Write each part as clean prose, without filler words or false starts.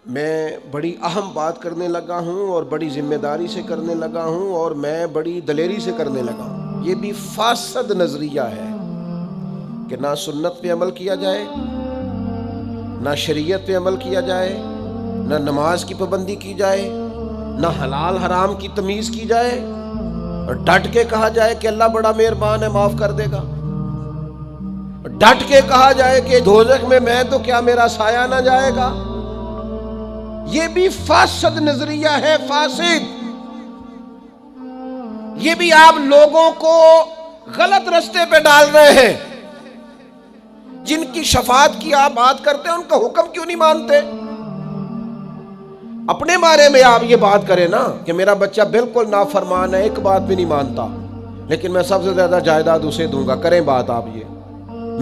میں بڑی اہم بات کرنے لگا ہوں اور بڑی ذمہ داری سے کرنے لگا ہوں اور میں بڑی دلیری سے کرنے لگا ہوں۔ یہ بھی فاسد نظریہ ہے کہ نہ سنت پہ عمل کیا جائے، نہ شریعت پہ عمل کیا جائے، نہ نماز کی پابندی کی جائے، نہ حلال حرام کی تمیز کی جائے، اور ڈٹ کے کہا جائے کہ اللہ بڑا مہربان ہے معاف کر دے گا، ڈٹ کے کہا جائے کہ دوزخ میں تو کیا میرا سایہ نہ جائے گا۔ یہ بھی فاسد نظریہ ہے، فاسد۔ یہ بھی آپ لوگوں کو غلط رستے پہ ڈال رہے ہیں۔ جن کی شفاعت کی آپ بات کرتے ہیں ان کا حکم کیوں نہیں مانتے؟ اپنے بارے میں آپ یہ بات کریں نا کہ میرا بچہ بالکل نافرمان ہے، ایک بات بھی نہیں مانتا، لیکن میں سب سے زیادہ جائیداد اسے دوں گا۔ کریں بات آپ یہ،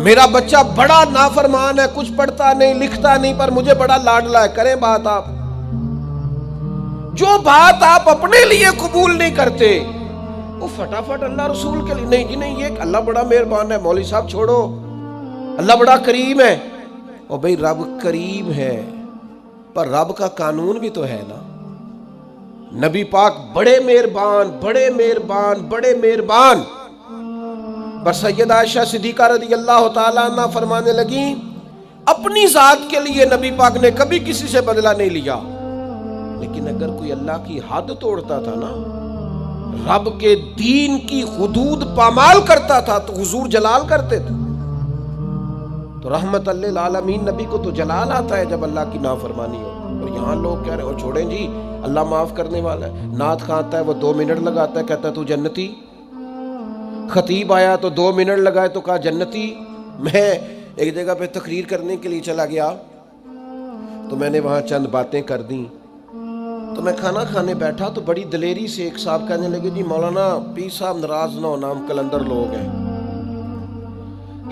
میرا بچہ بڑا نافرمان ہے، کچھ پڑھتا نہیں لکھتا نہیں پر مجھے بڑا لاڈلا ہے۔ کریں بات آپ۔ جو بات آپ اپنے لیے قبول نہیں کرتے وہ فٹافٹ اللہ رسول کے لیے نہیں جی نہیں، یہ اللہ بڑا مہربان ہے، مولوی صاحب چھوڑو، اللہ بڑا کریم ہے۔ اور بھئی رب کریم ہے پر رب کا قانون بھی تو ہے نا۔ نبی پاک بڑے مہربان بڑے مہربان بڑے مہربان، پر سیدہ عائشہ صدیقہ رضی اللہ تعالیٰ عنہ فرمانے لگیں اپنی ذات کے لیے نبی پاک نے کبھی کسی سے بدلہ نہیں لیا، لیکن اگر کوئی اللہ کی حد توڑتا تھا نا، رب کے دین کی حدود پامال کرتا تھا تو حضور جلال کرتے تھے۔ تو رحمت للعالمین نبی کو تو جلال آتا ہے جب اللہ کی نافرمانی ہو۔ اور یہاں لوگ کہہ رہے ہو چھوڑیں جی اللہ معاف کرنے والا ہے۔ نعت خواں آتا ہے وہ 2 منٹ لگاتا ہے، کہتا ہے تو جنتی۔ خطیب آیا تو 2 منٹ لگائے تو کہا جنتی۔ میں ایک جگہ پہ تقریر کرنے کے لیے چلا گیا تو میں نے وہاں چند باتیں کر دیں، تو میں کھانا کھانے بیٹھا تو بڑی دلیری سے ایک صاحب کہنے لگے جی مولانا پیر صاحب ناراض نہ ہونا، ہم قلندر لوگ ہیں،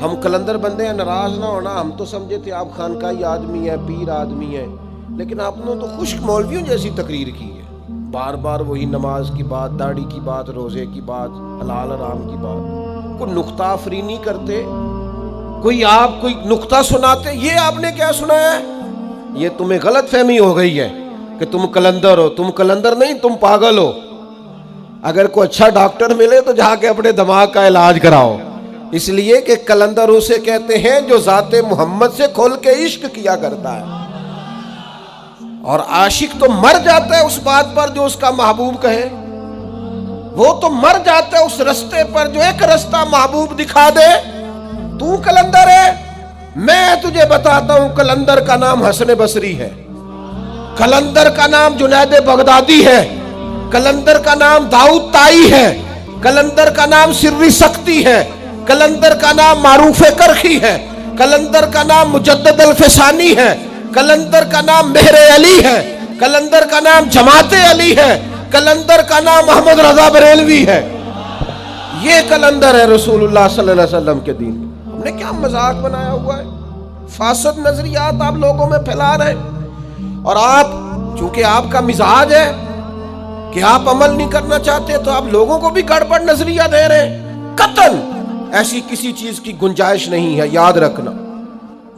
ہم قلندر بندے ہیں، ناراض نہ ہونا، ہم تو سمجھے تھے آپ خانقاہی آدمی ہیں، پیر آدمی ہیں، لیکن آپ نے تو خشک مولویوں جیسی تقریر کی ہے، بار بار وہی نماز کی بات، داڑھی کی بات، روزے کی بات، حلال حرام کی بات، کوئی نقطہ آفرینی کرتے، کوئی نقطہ سناتے۔ یہ آپ نے کیا سنایا ہے؟ یہ تمہیں غلط فہمی ہو گئی ہے کہ تم قلندر ہو۔ تم قلندر نہیں، تم پاگل ہو۔ اگر کوئی اچھا ڈاکٹر ملے تو جا کے اپنے دماغ کا علاج کراؤ، اس لیے کہ قلندر اسے کہتے ہیں جو ذات محمد سے کھول کے عشق کیا کرتا ہے، اور عاشق تو مر جاتا ہے اس بات پر جو اس کا محبوب کہے، وہ تو مر جاتا ہے اس رستے پر جو ایک رستہ محبوب دکھا دے۔ تو قلندر ہے؟ میں تجھے بتاتا ہوں قلندر کا نام حسن بصری ہے، قلندر کا نام جنید بغدادی ہے، قلندر کا نام داؤد طائی ہے، قلندر کا نام سری سختی ہے، قلندر کا نام معروف کرخی ہے، قلندر کا نام مجدد الفسانی ہے، قلندر کا نام مہر علی ہے، قلندر کا نام جماعت علی ہے، قلندر کا نام محمد رضا بریلوی ہے۔ یہ قلندر ہے رسول اللہ صلی اللہ علیہ وسلم کے دین۔ ہم نے کیا مذاق بنایا ہوا ہے؟ فاسد نظریات آپ لوگوں میں پھیلا رہے ہیں، اور آپ چونکہ آپ کا مزاج ہے کہ آپ عمل نہیں کرنا چاہتے تو آپ لوگوں کو بھی گڑبڑ نظریہ دے رہے ہیں۔ قطعاً ایسی کسی چیز کی گنجائش نہیں ہے، یاد رکھنا۔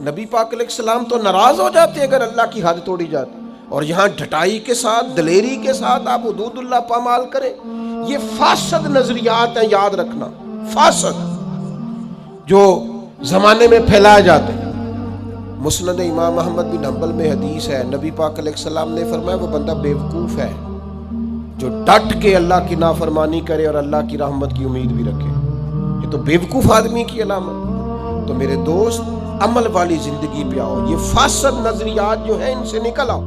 نبی پاک علیہ السلام تو ناراض ہو جاتے اگر اللہ کی حد توڑی جاتی، اور یہاں ڈھٹائی کے ساتھ دلیری کے ساتھ آپ حدود اللہ پامال کریں۔ یہ فاسد نظریات ہیں، یاد رکھنا، فاسد جو زمانے میں پھیلائے جاتے ہیں۔ مسند امام احمد بن حنبل میں حدیث ہے، نبی پاک علیہ السلام نے فرمایا وہ بندہ بیوقوف ہے جو ڈٹ کے اللہ کی نافرمانی کرے اور اللہ کی رحمت کی امید بھی رکھے۔ یہ تو بیوقوف آدمی کی علامت۔ تو میرے دوست عمل والی زندگی پہ آؤ، یہ فاسد نظریات جو ہیں ان سے نکل آؤ۔